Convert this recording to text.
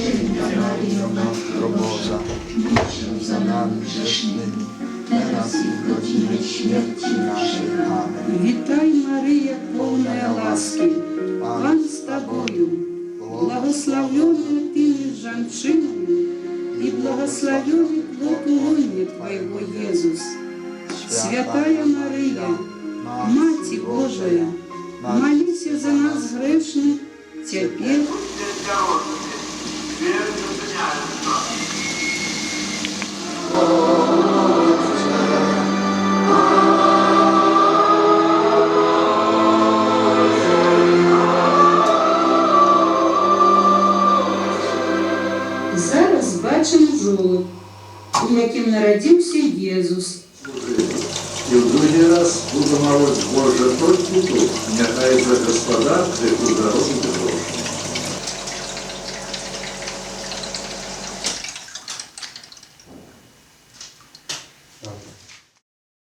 Maryjo, Matko Boża, módl się za nami grzesznymi, teraz i w godzinę śmierci naszej. Amen. Вітай, Марія, повна ласки, Пан з тобою, благословенна ти між жінками, і благословенный плод лона Твоего, Иисус. Святая Мария, Мати Божия, молись за нас грешных, теперь зараз бачимо жолоб, у яким народився Єсус. І в другий раз буду молоть Боже тільки тут, нехай за Господа гріху дорогу Петровну.